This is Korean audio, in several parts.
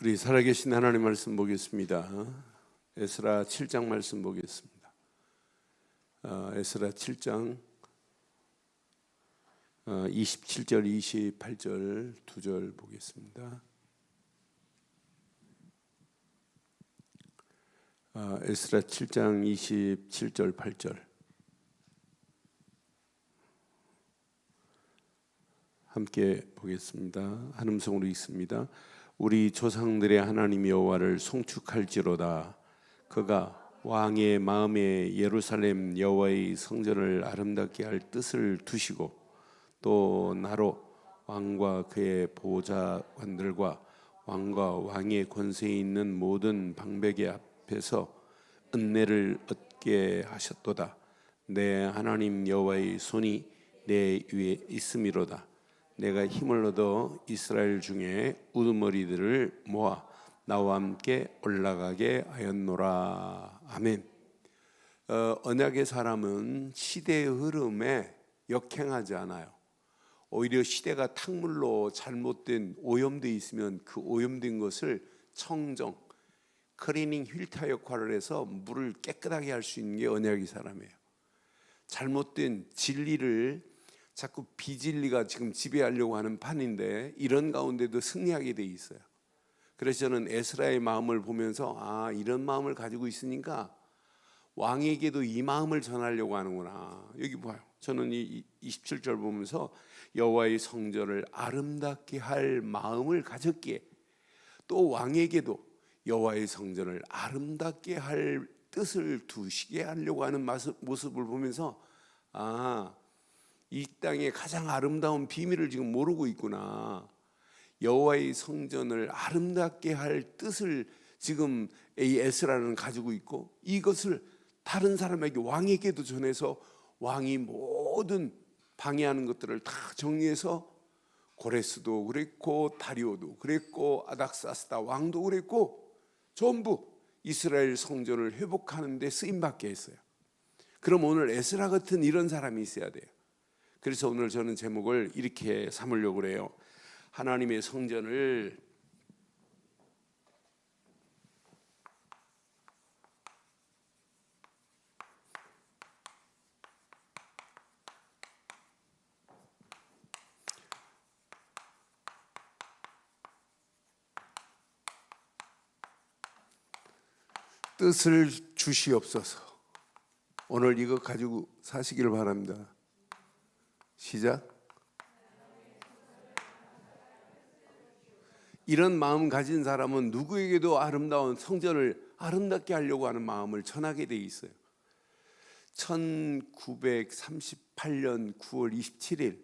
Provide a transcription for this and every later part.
우리 살아계신 하나님 말씀 보겠습니다. 에스라 7장 말씀 보겠습니다. 에스라 7장 27절 28절 2절 보겠습니다. 에스라 7장 27절 8절 함께 보겠습니다. 한 음성으로 읽습니다. 우리 조상들의 하나님 여호와를 송축할지로다. 그가 왕의 마음에 예루살렘 여호와의 성전을 아름답게 할 뜻을 두시고 또 나로 왕과 그의 보좌관들과 왕과 왕의 권세에 있는 모든 방백의 앞에서 은혜를 얻게 하셨도다. 내 하나님 여호와의 손이 내 위에 있음이로다. 내가 힘을 얻어 이스라엘 중에 우두머리들을 모아 나와 함께 올라가게 하였노라. 아멘. 언약의 사람은 시대의 흐름에 역행하지 않아요. 오히려 시대가 탁물로 잘못된 오염되어 있으면 그 오염된 것을 청정, 클리닝 필터 역할을 해서 물을 깨끗하게 할 수 있는 게 언약의 사람이에요. 잘못된 진리를 자꾸 비진리가 지금 지배하려고 하는 판인데 이런 가운데도 승리하게 돼 있어요. 그래서 저는 에스라의 마음을 보면서 이런 마음을 가지고 있으니까 왕에게도 이 마음을 전하려고 하는구나. 여기 봐요. 저는 이 27절 보면서 여호와의 성전을 아름답게 할 마음을 가졌기에 또 왕에게도 여호와의 성전을 아름답게 할 뜻을 두시게 하려고 하는 모습을 보면서 이 땅의 가장 아름다운 비밀을 지금 모르고 있구나. 여호와의 성전을 아름답게 할 뜻을 지금 이 에스라는 가지고 있고 이것을 다른 사람에게 왕에게도 전해서 왕이 모든 방해하는 것들을 다 정리해서 고레스도 그랬고 다리오도 그랬고 아닥사스다 왕도 그랬고 전부 이스라엘 성전을 회복하는 데 쓰임받게 했어요. 그럼 오늘 에스라 같은 이런 사람이 있어야 돼요. 그래서 오늘 저는 제목을 이렇게 삼으려고 그래요. 하나님의 성전을 뜻을 주시옵소서. 오늘 이거 가지고 사시기를 바랍니다. 시작. 이런 마음 가진 사람은 누구에게도 아름다운 성전을 아름답게 하려고 하는 마음을 전하게 돼 있어요. 1938년 9월 27일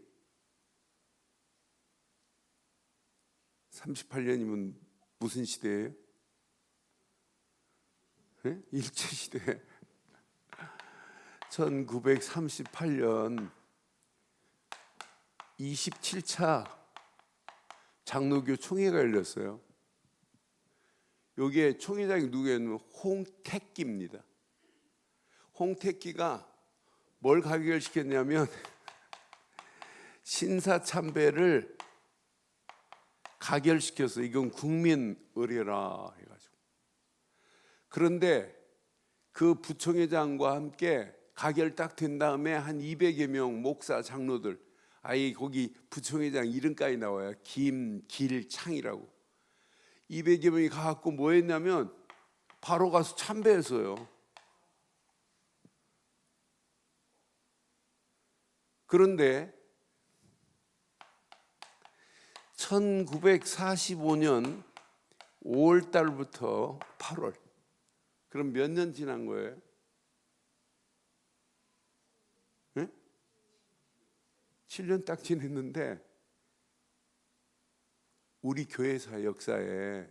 38년이면 무슨 시대예요? 네? 일제시대. 1938년 27차 장로교 총회가 열렸어요. 여기에 총회장이 누구였냐면 홍택기입니다. 홍택기가 뭘 가결시켰냐면 신사참배를 가결시켰어요. 이건 국민 의례라 해가지고. 그런데 그 부총회장과 함께 가결 딱 된 다음에 한 200여 명 목사 장로들, 거기 부총회장 이름까지 나와요. 김길창이라고. 200여 명이 가갖고 뭐 했냐면 바로 가서 참배했어요. 그런데 1945년 5월 달부터 8월, 그럼 몇 년 지난 거예요? 네? 7년 딱 지냈는데 우리 교회사 역사에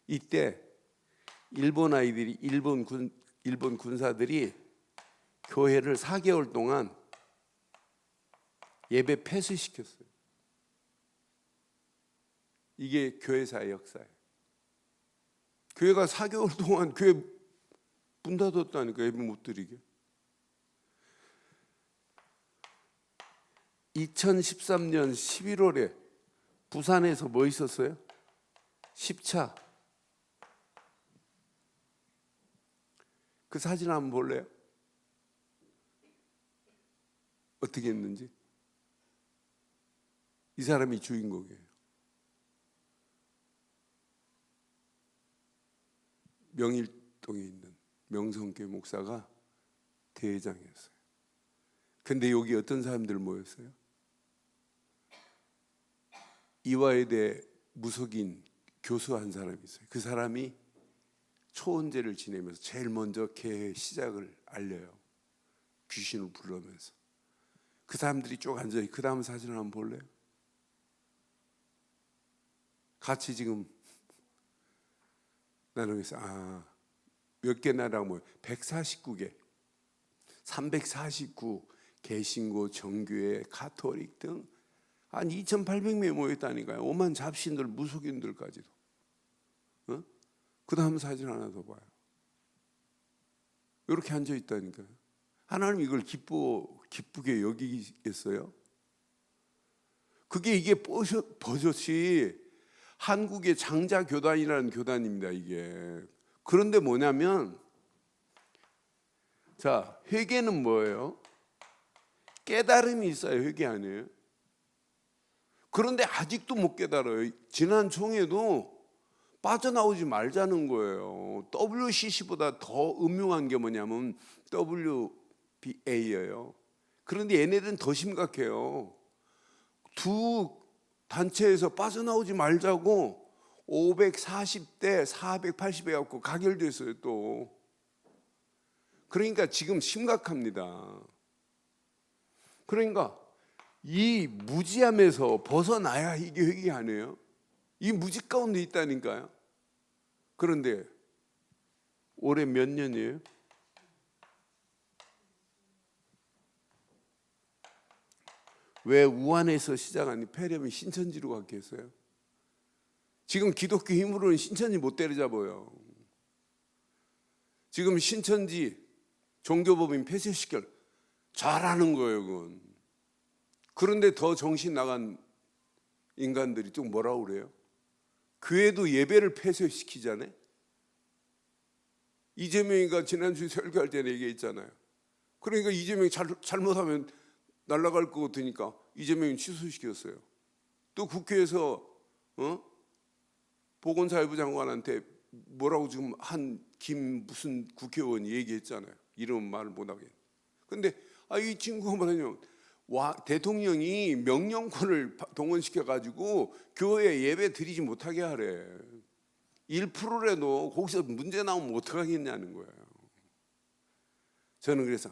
이때 일본 군사들이 교회를 4개월 동안 예배 폐쇄시켰어요. 이게 교회사의 역사예요. 교회가 4개월 동안 교회 문 닫았다니까, 예배 못 드리게. 2013년 11월에 부산에서 뭐 있었어요? 10차. 그 사진 한번 볼래요? 어떻게 했는지. 이 사람이 주인공이에요. 명일동에 있는 명성교회 목사가 대회장이었어요. 근데 여기 어떤 사람들 모였어요? 이화여대 무속인 교수 한 사람이 있어요. 그 사람이 초원제를 지내면서 제일 먼저 개회 시작을 알려요. 귀신을 부르면서. 그 사람들이 쭉 앉아있어요. 그 다음 사진을 한번 볼래요? 같이 지금 나누겠어요. 몇 개 나라가 뭐예요? 149개 349 개신교, 정교회, 가톨릭 등 한 2,800명이 모였다니까요. 오만 잡신들, 무속인들까지도. 그 다음 사진 하나 더 봐요. 이렇게 앉아있다니까요. 하나님 이걸 기쁘게 여기겠어요? 이게 버젓이 한국의 장자교단이라는 교단입니다. 이게. 그런데 뭐냐면, 자, 회개는 뭐예요? 깨달음이 있어야 회개 아니에요? 그런데 아직도 못 깨달아요. 지난 총회도 빠져나오지 말자는 거예요. WCC보다 더 음흉한 게 뭐냐면 WBA예요. 그런데 얘네들은 더 심각해요. 두 단체에서 빠져나오지 말자고 540대 480에 갖고 가결됐어요. 또 그러니까 지금 심각합니다. 그러니까 이 무지함에서 벗어나야 이게 회개 아니에요? 이 무지 가운데 있다니까요. 그런데 올해 몇 년이에요? 왜 우한에서 시작한 폐렴이 신천지로 갔겠어요? 지금 기독교 힘으로는 신천지 못 때려잡아요. 지금 신천지 종교법인 폐쇄시켜 잘하는 거예요. 그건. 그런데 더 정신 나간 인간들이 또 뭐라고 그래요? 교회도 예배를 폐쇄시키잖아요. 이재명이가 지난주 설교할 때 얘기했잖아요. 그러니까 이재명이 잘못하면 날아갈 것 같으니까 이재명이 취소시켰어요. 또 국회에서 보건사회부 장관한테 뭐라고 지금 한 김 무슨 국회의원이 얘기했잖아요. 이름은 말을 못하게. 근데 이 친구가 뭐냐면 대통령이 명령권을 동원시켜가지고 교회 예배 드리지 못하게 하래. 1%라도 거기서 문제 나오면 어떡하겠냐는 거예요. 저는 그래서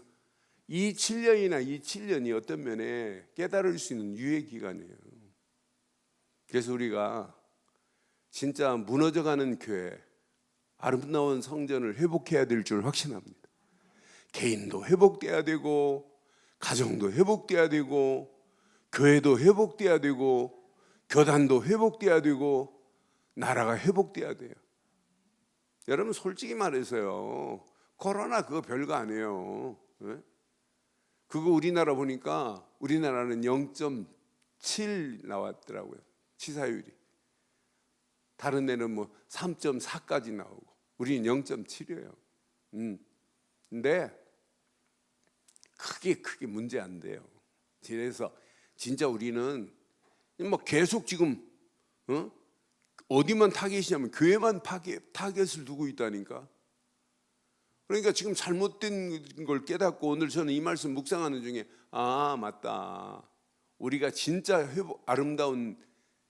이 7년이 어떤 면에 깨달을 수 있는 유예 기간이에요. 그래서 우리가 진짜 무너져가는 교회, 아름다운 성전을 회복해야 될 줄 확신합니다. 개인도 회복돼야 되고 가정도 회복돼야 되고 교회도 회복돼야 되고 교단도 회복돼야 되고 나라가 회복돼야 돼요. 여러분 솔직히 말해서요, 코로나 그거 별거 아니에요. 그거 우리나라 보니까 우리나라는 0.7 나왔더라고요. 치사율이. 다른 데는 뭐 3.4까지 나오고 우리는 0.7이에요. 근데 크게 문제 안 돼요. 그래서 진짜 우리는 뭐 계속 지금 어디만 타겟이냐면 교회만 타겟을 두고 있다니까. 그러니까 지금 잘못된 걸 깨닫고 오늘 저는 이 말씀 묵상하는 중에 맞다. 우리가 진짜 아름다운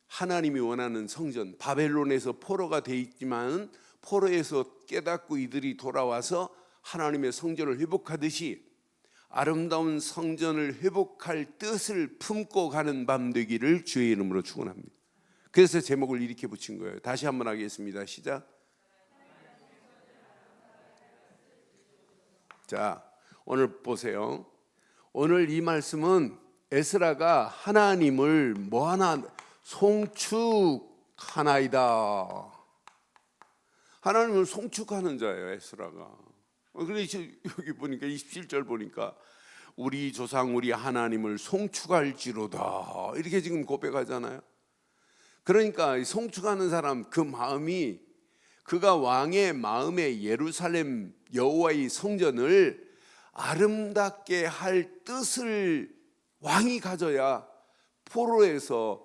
하나님이 원하는 성전, 바벨론에서 포로가 돼 있지만 포로에서 깨닫고 이들이 돌아와서 하나님의 성전을 회복하듯이 아름다운 성전을 회복할 뜻을 품고 가는 밤 되기를 주의 이름으로 축원합니다. 그래서 제목을 이렇게 붙인 거예요. 다시 한번 하겠습니다. 시작. 자, 오늘 보세요. 오늘 이 말씀은 에스라가 하나님을 뭐하나 송축하나이다. 하나님을 송축하는 자예요, 에스라가. 그래서 여기 보니까 27절 보니까 우리 조상 우리 하나님을 송축할지로다 이렇게 지금 고백하잖아요. 그러니까 송축하는 사람 그 마음이 그가 왕의 마음에 예루살렘 여호와의 성전을 아름답게 할 뜻을 왕이 가져야 포로에서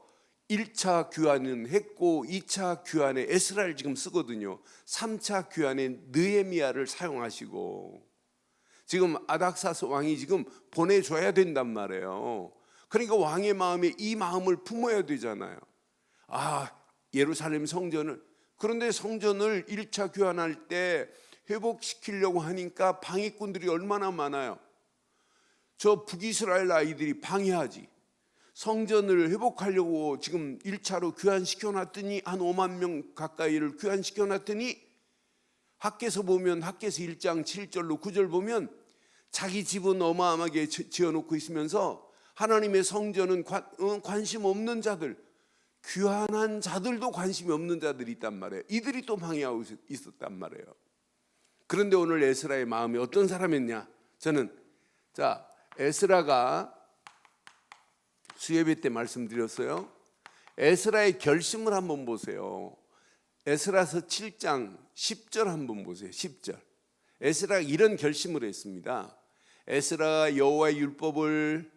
1차 귀환은 했고 2차 귀환에 에스라를 지금 쓰거든요. 3차 귀환에 느헤미야를 사용하시고 지금 아닥사스 왕이 지금 보내줘야 된단 말이에요. 그러니까 왕의 마음에 이 마음을 품어야 되잖아요. 예루살렘 성전을, 그런데 성전을 1차 교환할 때 회복시키려고 하니까 방해꾼들이 얼마나 많아요. 저 북이스라엘 아이들이 방해하지. 성전을 회복하려고 지금 1차로 교환시켜 놨더니 한 5만 명 가까이를 교환시켜 놨더니 학개서 보면 학개서 1장 7절로 9절 보면 자기 집은 어마어마하게 지어놓고 있으면서 하나님의 성전은 관심 없는 자들, 귀환한 자들도 관심이 없는 자들이 있단 말이에요. 이들이 또 방해하고 있었단 말이에요. 그런데 오늘 에스라의 마음이 어떤 사람이었냐? 저는 에스라가 수예배 때 말씀드렸어요. 에스라의 결심을 한번 보세요. 에스라서 7장 10절 한번 보세요. 10절. 에스라가 이런 결심을 했습니다. 에스라가 여호와의 율법을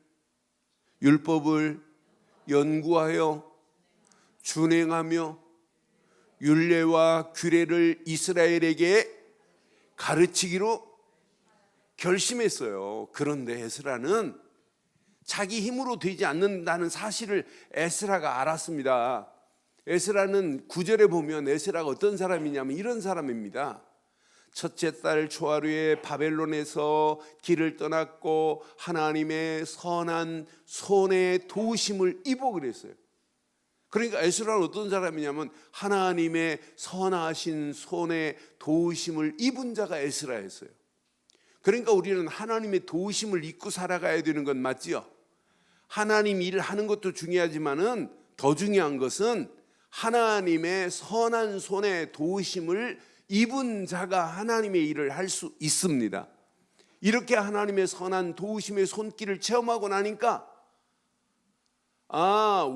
연구하여 준행하며 율례와 규례를 이스라엘에게 가르치기로 결심했어요. 그런데 에스라는 자기 힘으로 되지 않는다는 사실을 에스라가 알았습니다. 에스라는 9절에 보면 에스라가 어떤 사람이냐면 이런 사람입니다. 첫째 달 초하루에 바벨론에서 길을 떠났고 하나님의 선한 손의 도우심을 입어 그랬어요. 그러니까 에스라는 어떤 사람이냐면 하나님의 선하신 손의 도우심을 입은 자가 에스라였어요. 그러니까 우리는 하나님의 도우심을 입고 살아가야 되는 건 맞지요. 하나님 일을 하는 것도 중요하지만은 더 중요한 것은 하나님의 선한 손의 도우심을 입은 자가 하나님의 일을 할 수 있습니다. 이렇게 하나님의 선한 도우심의 손길을 체험하고 나니까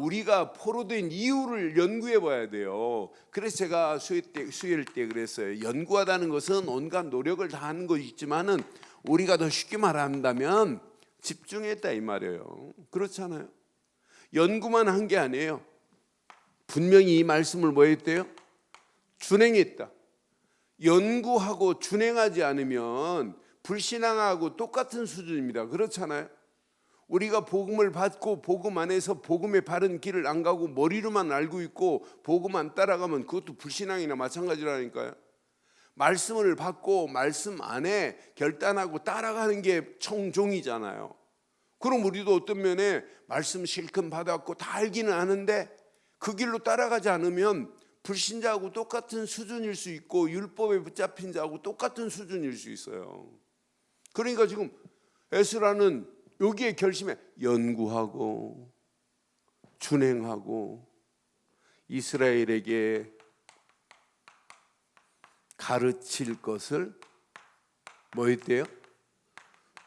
우리가 포로된 이유를 연구해 봐야 돼요. 그래서 제가 수요일 때 그랬어요. 연구하다는 것은 온갖 노력을 다하는 것이 있지만은 우리가 더 쉽게 말한다면 집중했다 이 말이에요. 그렇잖아요. 연구만 한 게 아니에요. 분명히 이 말씀을 뭐 했대요? 준행했다. 연구하고 준행하지 않으면 불신앙하고 똑같은 수준입니다. 그렇잖아요. 우리가 복음을 받고 복음 안에서 복음의 바른 길을 안 가고 머리로만 알고 있고 복음 안 따라가면 그것도 불신앙이나 마찬가지라니까요. 말씀을 받고 말씀 안에 결단하고 따라가는 게 청종이잖아요. 그럼 우리도 어떤 면에 말씀 실컷 받았고 다 알기는 아는데 그 길로 따라가지 않으면 불신자하고 똑같은 수준일 수 있고 율법에 붙잡힌 자하고 똑같은 수준일 수 있어요. 그러니까 지금 에스라는 여기에 결심해 연구하고 준행하고 이스라엘에게 가르칠 것을 뭐 했대요?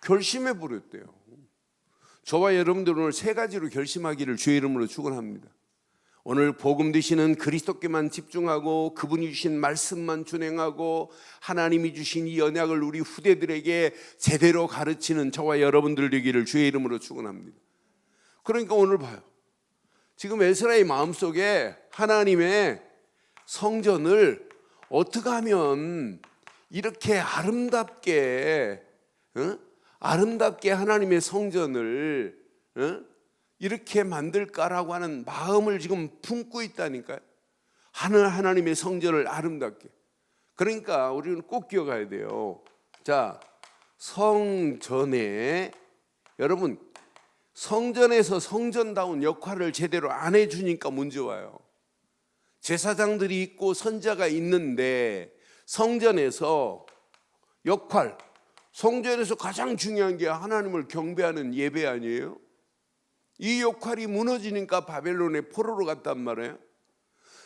결심해 버렸대요. 저와 여러분들 오늘 세 가지로 결심하기를 주의 이름으로 축원합니다. 오늘 복음 되시는 그리스도께만 집중하고 그분이 주신 말씀만 준행하고 하나님이 주신 이 언약을 우리 후대들에게 제대로 가르치는 저와 여러분들 되기를 주의 이름으로 축원합니다. 그러니까 오늘 봐요. 지금 에스라의 마음속에 하나님의 성전을 어떻게 하면 이렇게 아름답게 하나님의 성전을 이렇게 만들까라고 하는 마음을 지금 품고 있다니까요. 하나님의 성전을 아름답게. 그러니까 우리는 꼭 기억해야 돼요. 자, 성전에 여러분 성전에서 성전다운 역할을 제대로 안 해주니까 문제 와요. 제사장들이 있고 선자가 있는데 성전에서 역할, 성전에서 가장 중요한 게 하나님을 경배하는 예배 아니에요? 이 역할이 무너지니까 바벨론의 포로로 갔단 말이에요.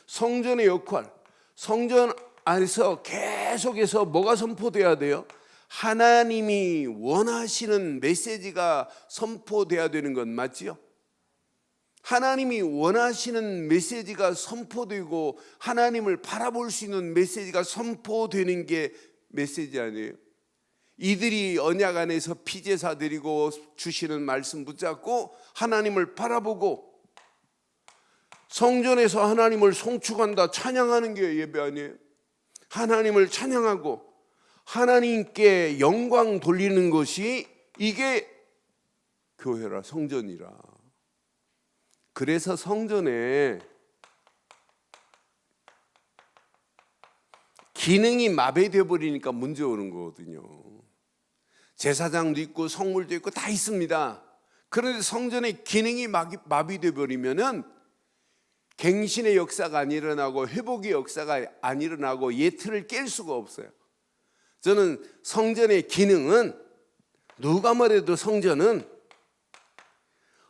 성전의 역할, 성전 안에서 계속해서 뭐가 선포돼야 돼요? 하나님이 원하시는 메시지가 선포돼야 되는 건 맞지요? 하나님이 원하시는 메시지가 선포되고 하나님을 바라볼 수 있는 메시지가 선포되는 게 메시지 아니에요? 이들이 언약 안에서 피제사 드리고 주시는 말씀 붙잡고 하나님을 바라보고 성전에서 하나님을 송축한다, 찬양하는 게 예배 아니에요? 하나님을 찬양하고 하나님께 영광 돌리는 것이 이게 교회라, 성전이라. 그래서 성전에 기능이 마비되어 버리니까 문제 오는 거거든요. 제사장도 있고 성물도 있고 다 있습니다. 그런데 성전의 기능이 마비되어 버리면은 갱신의 역사가 안 일어나고 회복의 역사가 안 일어나고 예틀을 깰 수가 없어요. 저는 성전의 기능은 누가 뭐래도 성전은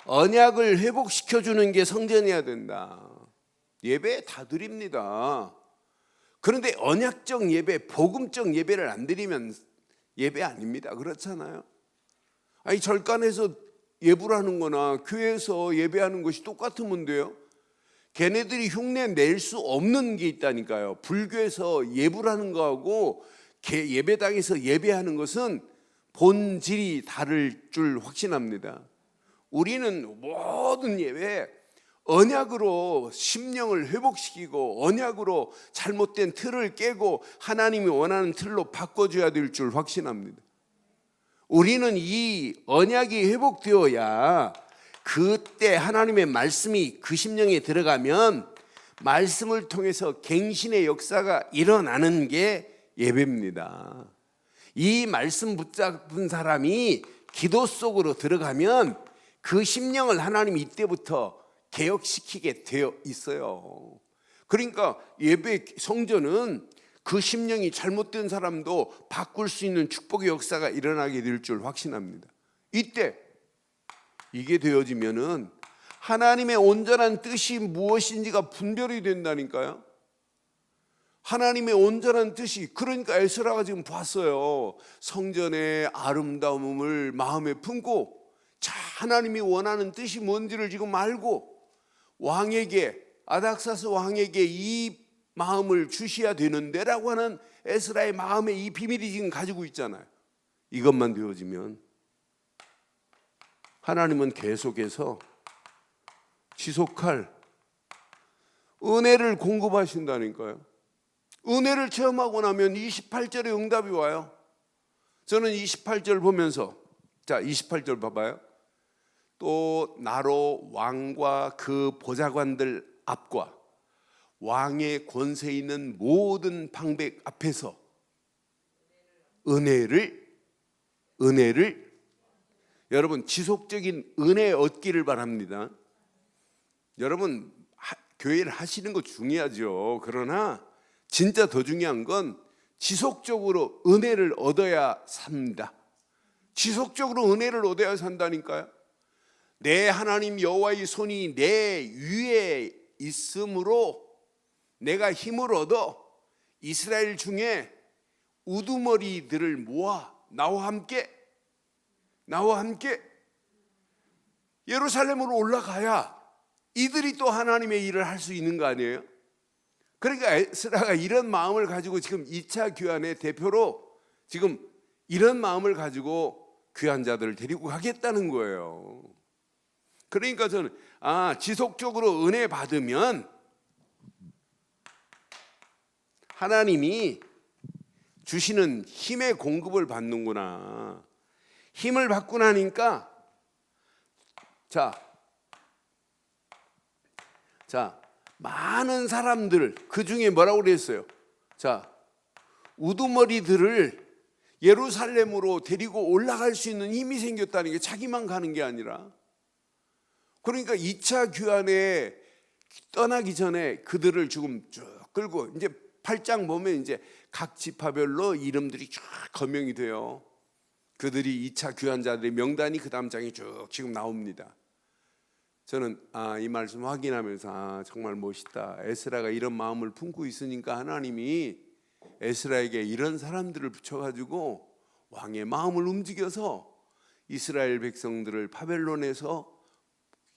언약을 회복시켜 주는 게 성전이어야 된다. 예배 다 드립니다. 그런데 언약적 예배, 복음적 예배를 안 드리면 예배 아닙니다. 그렇잖아요. 아니 절간에서 예불하는 거나 교회에서 예배하는 것이 똑같으면 돼요. 걔네들이 흉내 낼 수 없는 게 있다니까요. 불교에서 예불하는 거하고 예배당에서 예배하는 것은 본질이 다를 줄 확신합니다. 우리는 모든 예배 언약으로 심령을 회복시키고 언약으로 잘못된 틀을 깨고 하나님이 원하는 틀로 바꿔줘야 될 줄 확신합니다. 우리는 이 언약이 회복되어야 그때 하나님의 말씀이 그 심령에 들어가면 말씀을 통해서 갱신의 역사가 일어나는 게 예배입니다. 이 말씀 붙잡은 사람이 기도 속으로 들어가면 그 심령을 하나님이 이때부터 개혁시키게 되어 있어요. 그러니까 예배 성전은 그 심령이 잘못된 사람도 바꿀 수 있는 축복의 역사가 일어나게 될 줄 확신합니다. 이때 이게 되어지면은 하나님의 온전한 뜻이 무엇인지가 분별이 된다니까요. 하나님의 온전한 뜻이, 그러니까 에스라가 지금 봤어요. 성전의 아름다움을 마음에 품고 하나님이 원하는 뜻이 뭔지를 지금 알고 왕에게, 아닥사스 왕에게 이 마음을 주셔야 되는데 라고 하는 에스라의 마음에 이 비밀이 지금 가지고 있잖아요. 이것만 되어지면 하나님은 계속해서 지속할 은혜를 공급하신다니까요. 은혜를 체험하고 나면 28절에 응답이 와요. 저는 28절 보면서, 자 28절 봐봐요. 또 나로 왕과 그 보좌관들 앞과 왕의 권세 있는 모든 방백 앞에서 은혜를 여러분 지속적인 은혜 얻기를 바랍니다. 여러분 교회를 하시는 거 중요하죠. 그러나 진짜 더 중요한 건 지속적으로 은혜를 얻어야 삽니다. 지속적으로 은혜를 얻어야 산다니까요. 내 하나님 여호와의 손이 내 위에 있으므로 내가 힘을 얻어 이스라엘 중에 우두머리들을 모아 나와 함께 예루살렘으로 올라가야 이들이 또 하나님의 일을 할 수 있는 거 아니에요? 그러니까 에스라가 이런 마음을 가지고 지금 2차 귀환의 대표로 지금 이런 마음을 가지고 귀환자들을 데리고 가겠다는 거예요. 그러니까 저는 지속적으로 은혜 받으면 하나님이 주시는 힘의 공급을 받는구나. 힘을 받고 나니까 자 많은 사람들 그 중에 뭐라고 그랬어요? 자 우두머리들을 예루살렘으로 데리고 올라갈 수 있는 힘이 생겼다는 게 자기만 가는 게 아니라, 그러니까 2차 귀환에 떠나기 전에 그들을 지금 쭉 끌고 이제 8장 보면 이제 각 지파별로 이름들이 쫙 거명이 돼요. 그들이 2차 귀환자들의 명단이 그 다음 장에 쭉 지금 나옵니다. 저는 이 말씀 확인하면서 정말 멋있다. 에스라가 이런 마음을 품고 있으니까 하나님이 에스라에게 이런 사람들을 붙여가지고 왕의 마음을 움직여서 이스라엘 백성들을 바벨론에서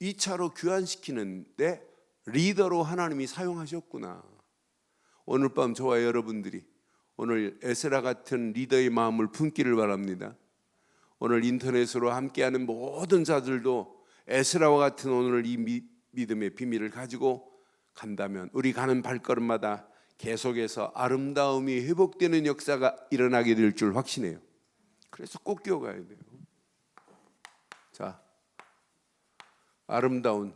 2차로 교환시키는데 리더로 하나님이 사용하셨구나. 오늘 밤 저와 여러분들이 오늘 에스라 같은 리더의 마음을 품기를 바랍니다. 오늘 인터넷으로 함께하는 모든 자들도 에스라와 같은 오늘 이 믿음의 비밀을 가지고 간다면 우리 가는 발걸음마다 계속해서 아름다움이 회복되는 역사가 일어나게 될 줄 확신해요. 그래서 꼭 기억해야 돼요. 자, 아름다운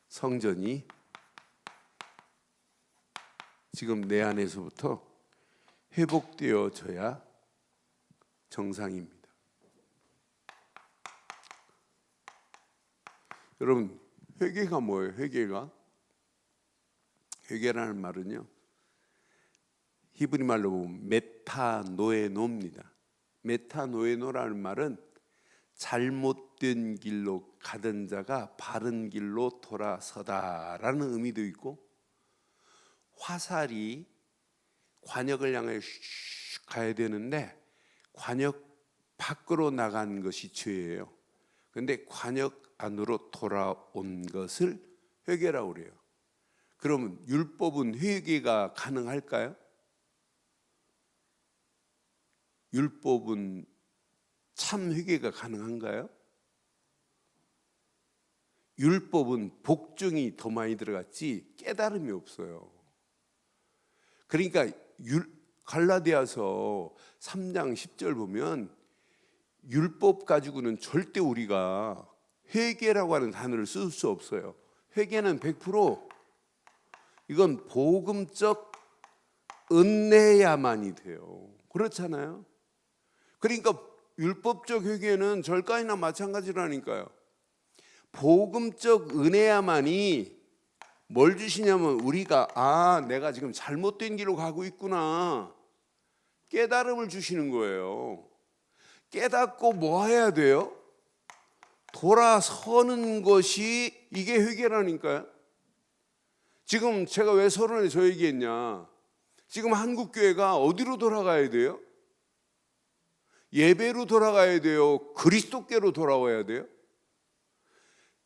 성전이 지금 내 안에서부터 회복되어져야 정상입니다. 여러분, 회개가 뭐예요? 회개라는 말은요, 히브리 말로 보면 메타노에노입니다. 메타노에노라는 말은 잘못된 길로 가던 자가 바른 길로 돌아서다라는 의미도 있고, 화살이 관역을 향해 가야 되는데 관역 밖으로 나간 것이 죄예요. 그런데 관역 안으로 돌아온 것을 회개라고 그래요. 그러면 율법은 회개가 가능할까요? 율법은 참 회개가 가능한가요? 율법은 복종이 더 많이 들어갔지 깨달음이 없어요. 그러니까 갈라디아서 3장 10절 보면 율법 가지고는 절대 우리가 회개라고 하는 단어를 쓸 수 없어요. 회개는 100% 이건 복음적 은혜야만이 돼요. 그렇잖아요. 그러니까 율법적 회개는 절간이나 마찬가지라니까요. 복음적 은혜야만이 뭘 주시냐면 우리가 내가 지금 잘못된 길로 가고 있구나 깨달음을 주시는 거예요. 깨닫고 뭐 해야 돼요? 돌아서는 것이 이게 회개라니까요. 지금 제가 왜 서론에 저 얘기했냐? 지금 한국교회가 어디로 돌아가야 돼요? 예배로 돌아가야 돼요? 그리스도께로 돌아와야 돼요?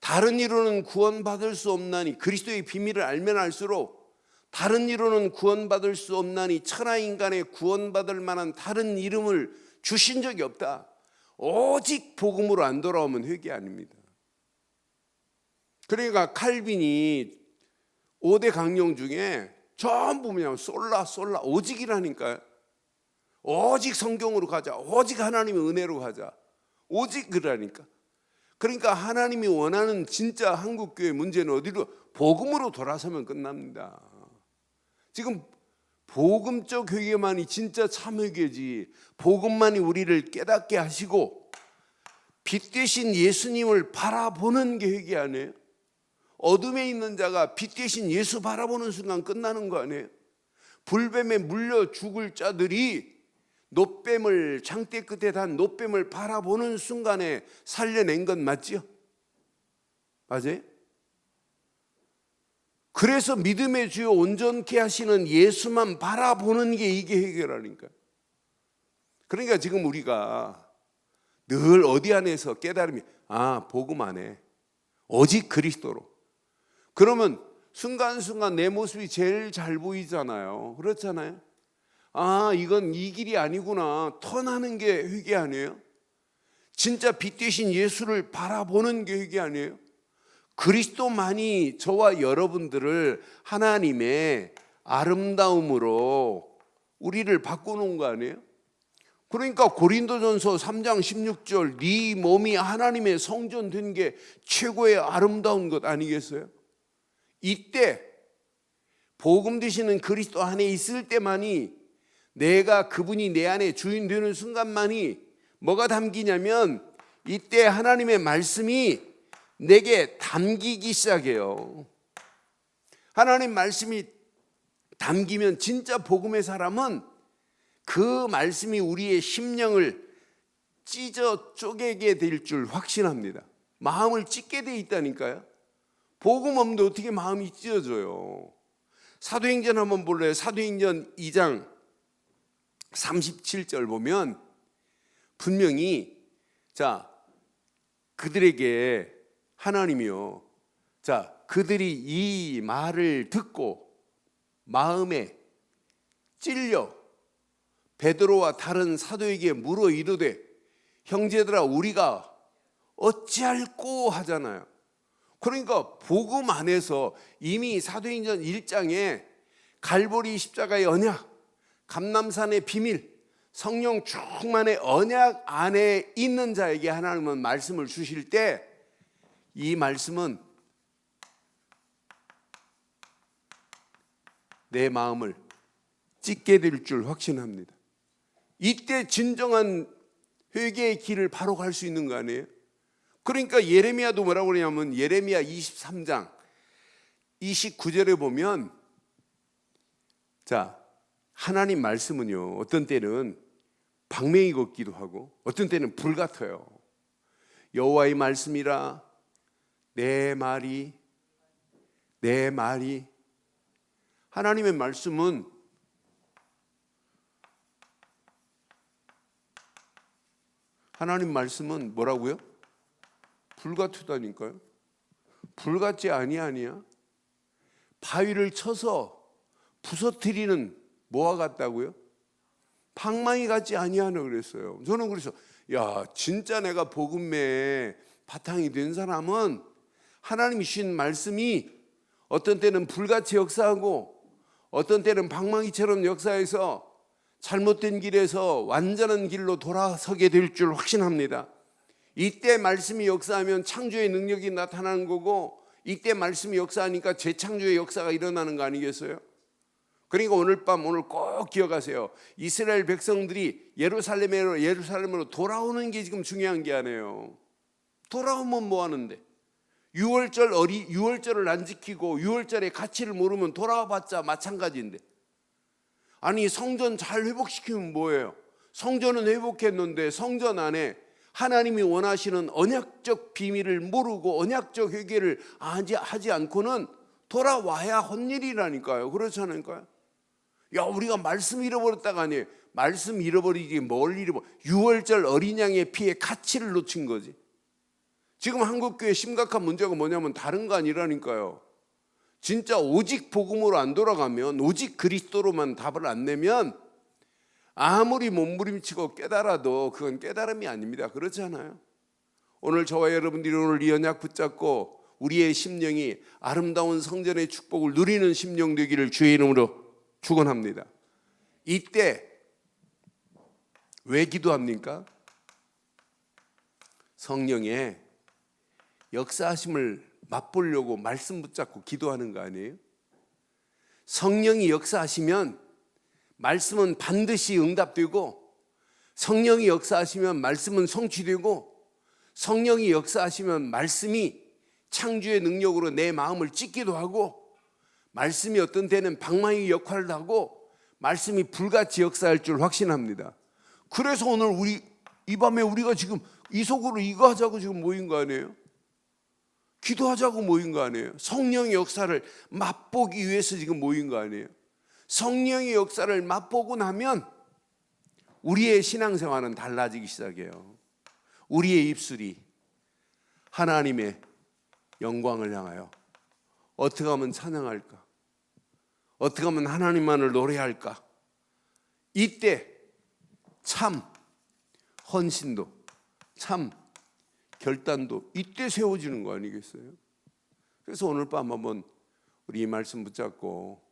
다른 이로는 구원받을 수 없나니, 그리스도의 비밀을 알면 알수록 다른 이로는 구원받을 수 없나니 천하 인간에 구원받을 만한 다른 이름을 주신 적이 없다. 오직 복음으로 안 돌아오면 회개 아닙니다. 그러니까 칼빈이 5대 강령 중에 전부 그냥 솔라 오직이라니까요. 오직 성경으로 가자, 오직 하나님의 은혜로 가자, 오직 그러니까. 그러니까 하나님이 원하는 진짜 한국교회 문제는 어디로? 복음으로 돌아서면 끝납니다. 지금 복음적 회개만이 진짜 참 회개지, 복음만이 우리를 깨닫게 하시고 빛 되신 예수님을 바라보는 게 회개 아니에요? 어둠에 있는 자가 빛 되신 예수 바라보는 순간 끝나는 거 아니에요? 불뱀에 물려 죽을 자들이 노뱀을, 장대 끝에 단 노뱀을 바라보는 순간에 살려낸 건 맞지요? 맞아요? 그래서 믿음의 주요 온전케 하시는 예수만 바라보는 게 이게 해결하니까. 그러니까 지금 우리가 늘 어디 안에서 깨달음이 복음 안에 오직 그리스도로. 그러면 순간순간 내 모습이 제일 잘 보이잖아요. 그렇잖아요. 이건 이 길이 아니구나 턴하는 게 회개 아니에요? 진짜 빛 되신 예수를 바라보는 게 회개 아니에요? 그리스도만이 저와 여러분들을 하나님의 아름다움으로 우리를 바꾸는 거 아니에요? 그러니까 고린도전서 3장 16절 네 몸이 하나님의 성전 된 게 최고의 아름다운 것 아니겠어요? 이때 복음 되시는 그리스도 안에 있을 때만이, 내가 그분이 내 안에 주인 되는 순간만이 뭐가 담기냐면 이때 하나님의 말씀이 내게 담기기 시작해요. 하나님 말씀이 담기면 진짜 복음의 사람은 그 말씀이 우리의 심령을 찢어 쪼개게 될 줄 확신합니다. 마음을 찢게 돼 있다니까요. 복음 없는데 어떻게 마음이 찢어져요? 사도행전 한번 볼래요? 사도행전 2장 37절 보면 분명히 그들에게 하나님이요. 자, 그들이 이 말을 듣고 마음에 찔려 베드로와 다른 사도에게 물어 이르되 형제들아 우리가 어찌할꼬 하잖아요. 그러니까 복음 안에서 이미 사도행전 1장에 갈보리 십자가의 언약, 감람산의 비밀, 성령 충만의 언약 안에 있는 자에게 하나님은 말씀을 주실 때 이 말씀은 내 마음을 찢게 될 줄 확신합니다. 이때 진정한 회개의 길을 바로 갈 수 있는 거 아니에요? 그러니까 예레미야도 뭐라고 그러냐면 예레미야 23장 29절에 보면 자, 하나님 말씀은요 어떤 때는 방맹이 같기도 하고 어떤 때는 불 같아요. 여호와의 말씀이라 내 말이 하나님의 말씀은 뭐라고요? 불같다니까요. 불같지 아니야. 바위를 쳐서 부서뜨리는 뭐와 같다고요? 방망이 같지 아니하나 그랬어요. 저는 그래서 야 진짜 내가 복음에 바탕이 된 사람은 하나님이 주신 말씀이 어떤 때는 불같이 역사하고 어떤 때는 방망이처럼 역사해서 잘못된 길에서 완전한 길로 돌아서게 될 줄 확신합니다. 이때 말씀이 역사하면 창조의 능력이 나타나는 거고 이때 말씀이 역사하니까 재창조의 역사가 일어나는 거 아니겠어요? 그러니까 오늘 밤 오늘 꼭 기억하세요. 이스라엘 백성들이 예루살렘으로 돌아오는 게 지금 중요한 게 아니에요. 돌아오면 뭐 하는데? 유월절을 안 지키고 유월절의 가치를 모르면 돌아와봤자 마찬가지인데. 아니 성전 잘 회복시키면 뭐예요? 성전은 회복했는데 성전 안에 하나님이 원하시는 언약적 비밀을 모르고 언약적 회개를 하지 않고는 돌아와야 헛일이라니까요. 그렇지 않을까요? 야 우리가 말씀 잃어버렸다가 아니에요. 말씀 잃어버리지 뭘 잃어버려. 유월절 어린 양의 피의 가치를 놓친 거지. 지금 한국교회 심각한 문제가 뭐냐면 다른 거 아니라니까요. 진짜 오직 복음으로 안 돌아가면 오직 그리스도로만 답을 안 내면 아무리 몸부림치고 깨달아도 그건 깨달음이 아닙니다. 그렇지 않아요? 오늘 저와 여러분들이 오늘 이 언약 붙잡고 우리의 심령이 아름다운 성전의 축복을 누리는 심령 되기를 주의 이름으로 축원합니다. 이때 왜 기도합니까? 성령의 역사하심을 맛보려고 말씀 붙잡고 기도하는 거 아니에요? 성령이 역사하시면 말씀은 반드시 응답되고 성령이 역사하시면 말씀은 성취되고 성령이 역사하시면 말씀이 창조의 능력으로 내 마음을 찢기도 하고 말씀이 어떤 때는 방망이 역할을 하고 말씀이 불같이 역사할 줄 확신합니다. 그래서 오늘 이 밤에 우리가 지금 이 속으로 이거 하자고 지금 모인 거 아니에요? 기도하자고 모인 거 아니에요? 성령의 역사를 맛보기 위해서 지금 모인 거 아니에요? 성령의 역사를 맛보고 나면 우리의 신앙생활은 달라지기 시작해요. 우리의 입술이 하나님의 영광을 향하여 어떻게 하면 찬양할까? 어떻게 하면 하나님만을 노래할까? 이때 참 헌신도 참 결단도 이때 세워지는 거 아니겠어요? 그래서 오늘 밤 한번 우리 이 말씀 붙잡고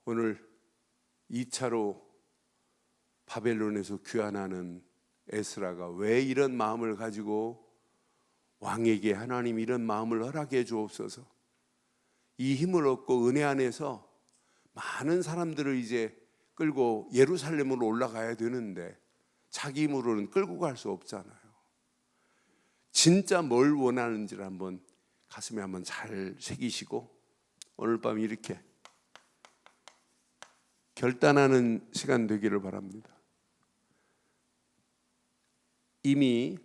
오늘 2차로 바벨론에서 귀환하는 에스라가 왜 이런 마음을 가지고 왕에게 하나님 이런 마음을 허락해 주옵소서, 이 힘을 얻고 은혜 안에서 많은 사람들을 이제 끌고 예루살렘으로 올라가야 되는데 자기 힘으로는 끌고 갈 수 없잖아요. 진짜 뭘 원하는지를 한번 가슴에 한번 잘 새기시고 오늘 밤 이렇게 결단하는 시간 되기를 바랍니다. 이미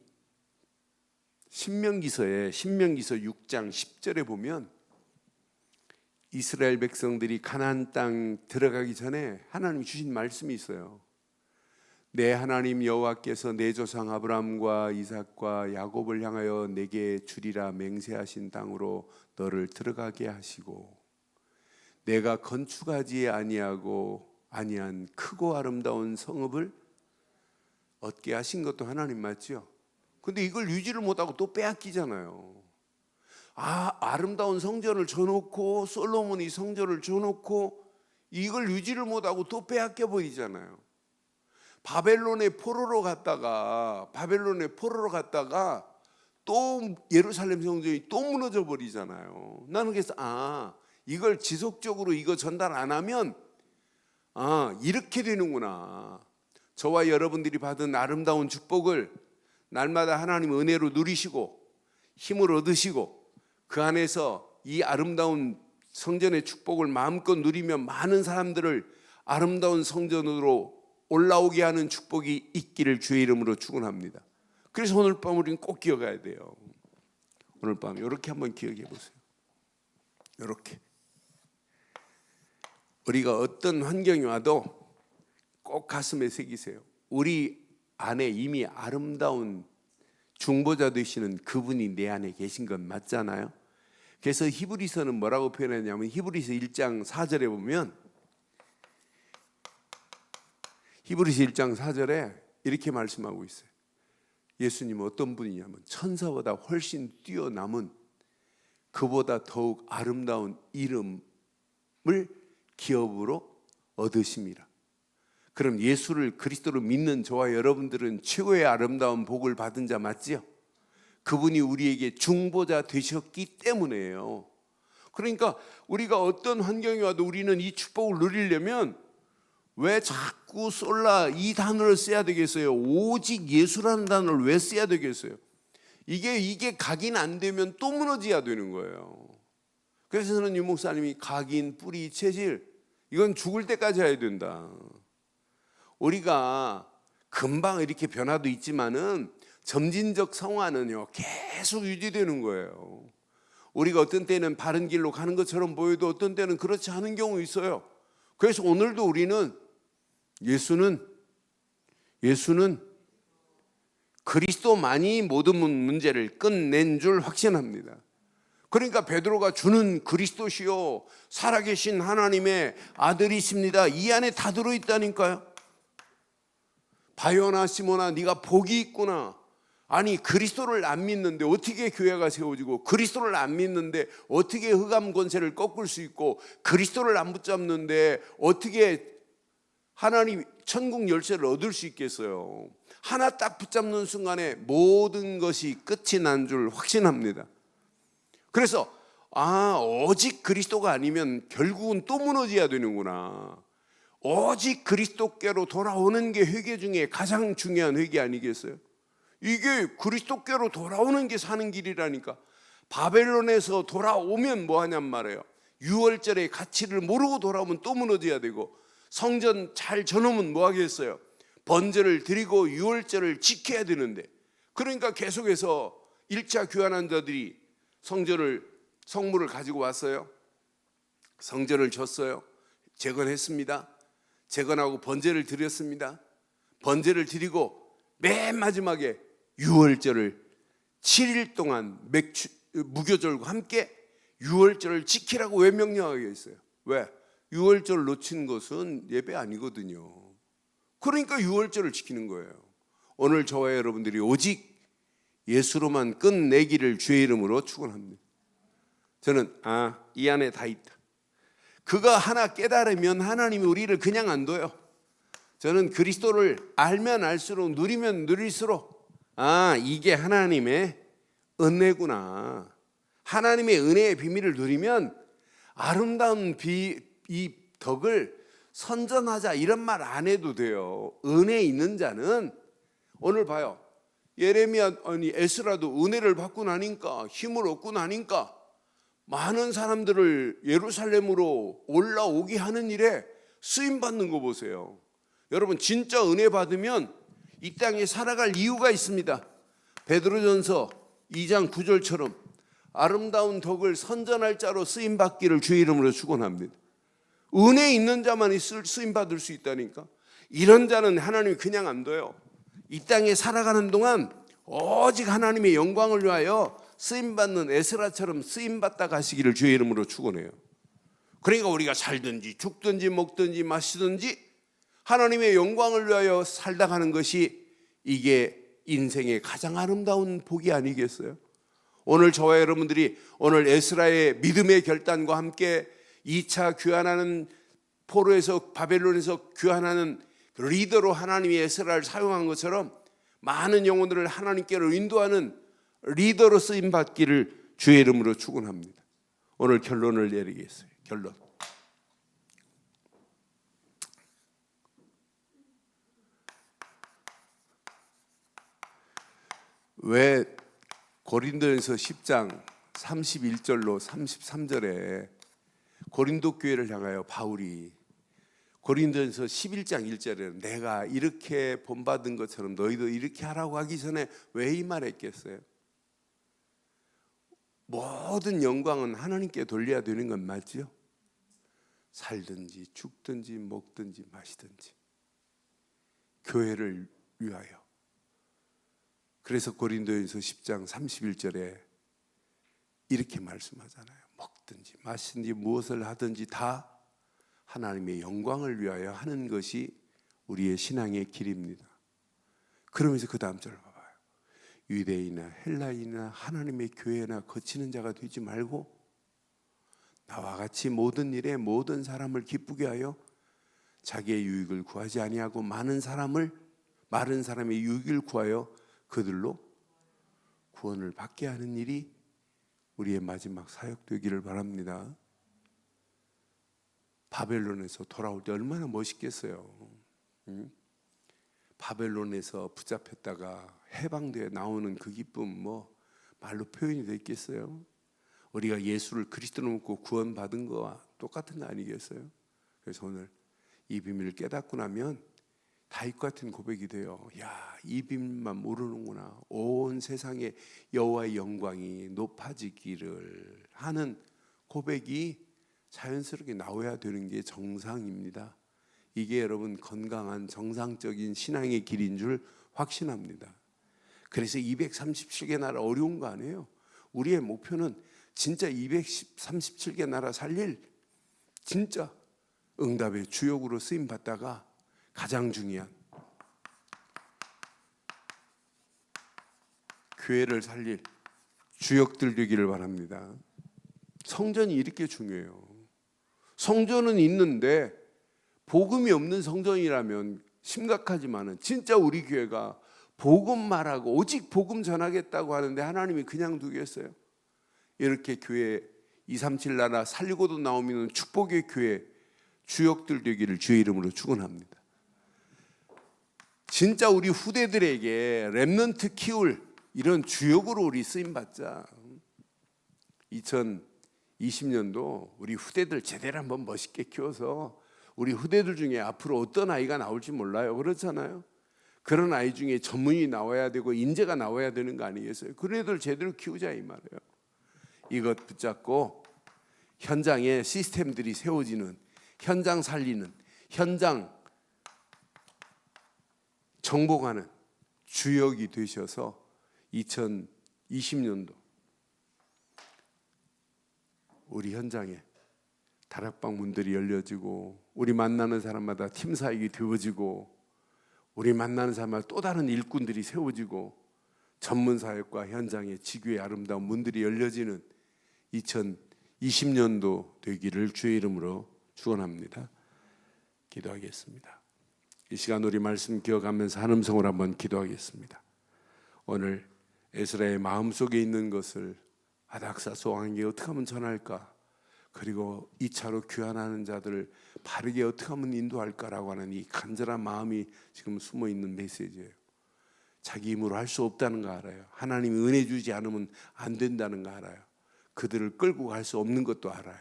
신명기서 6장 10절에 보면 이스라엘 백성들이 가나안 땅 들어가기 전에 하나님이 주신 말씀이 있어요. 내 하나님 여호와께서 내 조상 아브라함과 이삭과 야곱을 향하여 내게 주리라 맹세하신 땅으로 너를 들어가게 하시고 내가 건축하지 아니한 크고 아름다운 성읍을 얻게 하신 것도 하나님 맞죠? 근데 이걸 유지를 못하고 또 빼앗기잖아요. 아름다운 성전을 줘놓고 솔로몬이 성전을 줘놓고 이걸 유지를 못하고 또 빼앗겨 버리잖아요. 바벨론의 포로로 갔다가 또 예루살렘 성전이 또 무너져 버리잖아요. 나는 그래서 이걸 지속적으로 이거 전달 안 하면 이렇게 되는구나. 저와 여러분들이 받은 아름다운 축복을 날마다 하나님 은혜로 누리시고 힘을 얻으시고 그 안에서 이 아름다운 성전의 축복을 마음껏 누리며 많은 사람들을 아름다운 성전으로 올라오게 하는 축복이 있기를 주의 이름으로 축원합니다. 그래서 오늘 밤 우리는 꼭 기억해야 돼요. 오늘 밤 이렇게 한번 기억해 보세요. 이렇게 우리가 어떤 환경이 와도 꼭 가슴에 새기세요. 우리 안에 이미 아름다운 중보자 되시는 그분이 내 안에 계신 건 맞잖아요. 그래서 히브리서는 뭐라고 표현했냐면 히브리서 1장 4절에 보면 히브리서 1장 4절에 이렇게 말씀하고 있어요. 예수님은 어떤 분이냐면 천사보다 훨씬 뛰어남은 그보다 더욱 아름다운 이름을 기업으로 얻으심이라. 그럼 예수를 그리스도로 믿는 저와 여러분들은 최고의 아름다운 복을 받은 자 맞지요? 그분이 우리에게 중보자 되셨기 때문에요. 그러니까 우리가 어떤 환경이 와도 우리는 이 축복을 누리려면 왜 자꾸 솔라 이 단어를 써야 되겠어요? 오직 예수라는 단어를 왜 써야 되겠어요? 이게 각인 안 되면 또 무너져야 되는 거예요. 그래서 저는 유 목사님이 각인, 뿌리, 체질 이건 죽을 때까지 해야 된다. 우리가 금방 이렇게 변화도 있지만은 점진적 성화는요 계속 유지되는 거예요. 우리가 어떤 때는 바른 길로 가는 것처럼 보여도 어떤 때는 그렇지 않은 경우 있어요. 그래서 오늘도 우리는 예수는 그리스도만이 모든 문제를 끝낸 줄 확신합니다. 그러니까 베드로가 주는 그리스도시요 살아계신 하나님의 아들이십니다. 이 안에 다 들어있다니까요. 바요나 시몬아 네가 복이 있구나. 아니 그리스도를 안 믿는데 어떻게 교회가 세워지고 그리스도를 안 믿는데 어떻게 흑암 권세를 꺾을 수 있고 그리스도를 안 붙잡는데 어떻게 하나님 천국 열쇠를 얻을 수 있겠어요. 하나 딱 붙잡는 순간에 모든 것이 끝이 난 줄 확신합니다. 그래서 오직 그리스도가 아니면 결국은 또 무너져야 되는구나. 오직 그리스도께로 돌아오는 게 회개 중에 가장 중요한 회개 아니겠어요? 이게 그리스도께로 돌아오는 게 사는 길이라니까. 바벨론에서 돌아오면 뭐 하냔 말이에요. 유월절의 가치를 모르고 돌아오면 또 무너져야 되고 성전 잘 져놓으면 뭐 하겠어요? 번제를 드리고 유월절을 지켜야 되는데 그러니까 계속해서 1차 교환한 자들이 성물을 가지고 왔어요. 성전을 졌어요. 재건했습니다. 재건하고 번제를 드렸습니다. 번제를 드리고 맨 마지막에 유월절을 7일 동안 무교절과 함께 유월절을 지키라고 왜 명령하게 했어요? 왜? 유월절을 놓친 것은 예배 아니거든요. 그러니까 유월절을 지키는 거예요. 오늘 저와 여러분들이 오직 예수로만 끝내기를 주의 이름으로 축원합니다. 저는 이 안에 다 있다. 그거 하나 깨달으면 하나님이 우리를 그냥 안 둬요. 저는 그리스도를 알면 알수록 누리면 누릴수록 이게 하나님의 은혜구나. 하나님의 은혜의 비밀을 누리면 아름다운 이 덕을 선전하자 이런 말 안 해도 돼요. 은혜 있는 자는 오늘 봐요. 예레미야 에스라도 은혜를 받고 나니까 힘을 얻고 나니까 많은 사람들을 예루살렘으로 올라오게 하는 일에 쓰임 받는 거 보세요. 여러분 진짜 은혜 받으면 이 땅에 살아갈 이유가 있습니다. 베드로전서 2장 9절처럼 아름다운 덕을 선전할 자로 쓰임 받기를 주의 이름으로 축원합니다. 은혜 있는 자만이 쓰임 받을 수 있다니까. 이런 자는 하나님이 그냥 안 둬요. 이 땅에 살아가는 동안 오직 하나님의 영광을 위하여 쓰임받는 에스라처럼 쓰임받다 가시기를 주의 이름으로 축원해요. 그러니까 우리가 살든지 죽든지 먹든지 마시든지 하나님의 영광을 위하여 살다 가는 것이 이게 인생의 가장 아름다운 복이 아니겠어요? 오늘 저와 여러분들이 오늘 에스라의 믿음의 결단과 함께 2차 귀환하는 포로에서 바벨론에서 귀환하는 리더로 하나님이 에스라를 사용한 것처럼 많은 영혼들을 하나님께로 인도하는 리더로 쓰임받기를 주의 이름으로 축원합니다. 오늘 결론을 내리겠어요. 결론. 왜 고린도전서 10장 31절로 33절에 고린도 교회를 향하여 바울이 고린도전서 11장 1절에는 내가 이렇게 본받은 것처럼 너희도 이렇게 하라고 하기 전에 왜 이 말했겠어요? 모든 영광은 하나님께 돌려야 되는 건 맞죠? 살든지 죽든지 먹든지 마시든지 교회를 위하여. 그래서 고린도전서 10장 31절에 이렇게 말씀하잖아요. 먹든지 마시든지 무엇을 하든지 다 하나님의 영광을 위하여 하는 것이 우리의 신앙의 길입니다. 그러면서 그 다음 절을 봐봐요. 유대인이나 헬라인이나 하나님의 교회나 거치는 자가 되지 말고 나와 같이 모든 일에 모든 사람을 기쁘게 하여 자기의 유익을 구하지 아니하고 많은 사람의 유익을 구하여 그들로 구원을 받게 하는 일이 우리의 마지막 사역 되기를 바랍니다. 바벨론에서 돌아올 때 얼마나 멋있겠어요. 바벨론에서 붙잡혔다가 해방되어 나오는 그 기쁨 말로 표현이 되겠어요? 우리가 예수를 그리스도로 믿고 구원받은 거와 똑같은 거 아니겠어요? 그래서 오늘 이 비밀을 깨닫고 나면 다윗 같은 고백이 돼요. 야, 이 비밀만 모르는구나. 온 세상에 여호와의 영광이 높아지기를 하는 고백이 자연스럽게 나와야 되는 게 정상입니다. 이게 여러분 건강한 정상적인 신앙의 길인 줄 확신합니다. 그래서 237개 나라 어려운 거 아니에요. 우리의 목표는 진짜 237개 나라 살릴 진짜 응답의 주역으로 쓰임 받다가 가장 중요한 교회를 살릴 주역들 되기를 바랍니다. 성전이 이렇게 중요해요. 성전은 있는데 복음이 없는 성전이라면 심각하지만은 진짜 우리 교회가 복음 말하고 오직 복음 전하겠다고 하는데 하나님이 그냥 두겠어요? 이렇게 교회 237 나라 살리고도 나오면 축복의 교회 주역들 되기를 주의 이름으로 축원합니다. 진짜 우리 후대들에게 렘넌트 키울 이런 주역으로 우리 쓰임 받자. 2020년도 우리 후대들 제대로 한번 멋있게 키워서 우리 후대들 중에 앞으로 어떤 아이가 나올지 몰라요. 그렇잖아요. 그런 아이 중에 전문이 나와야 되고 인재가 나와야 되는 거 아니겠어요? 그런 애들 제대로 키우자 이 말이에요. 이것 붙잡고 현장에 시스템들이 세워지는, 현장 살리는, 현장 정복하는 주역이 되셔서 2020년도 우리 현장에 다락방 문들이 열려지고 우리 만나는 사람마다 팀 사역이 되어지고 우리 만나는 사람마다 또 다른 일꾼들이 세워지고 전문 사역과 현장의 지교의 아름다운 문들이 열려지는 2020년도 되기를 주의 이름으로 축원합니다. 기도하겠습니다. 이 시간 우리 말씀 기억하면서 한음성으로 한번 기도하겠습니다. 오늘 에스라의 마음속에 있는 것을 아닥사소왕에게 어떻게 하면 전할까? 그리고 2차로 귀환하는 자들을 바르게 어떻게 하면 인도할까라고 하는 이 간절한 마음이 지금 숨어있는 메시지예요. 자기 힘으로 할 수 없다는 거 알아요. 하나님이 은혜 주지 않으면 안 된다는 거 알아요. 그들을 끌고 갈 수 없는 것도 알아요.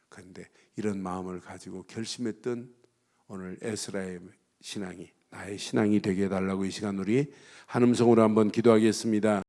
그런데 이런 마음을 가지고 결심했던 오늘 에스라의 신앙이 나의 신앙이 되게 해달라고 이 시간 우리 한음성으로 한번 기도하겠습니다.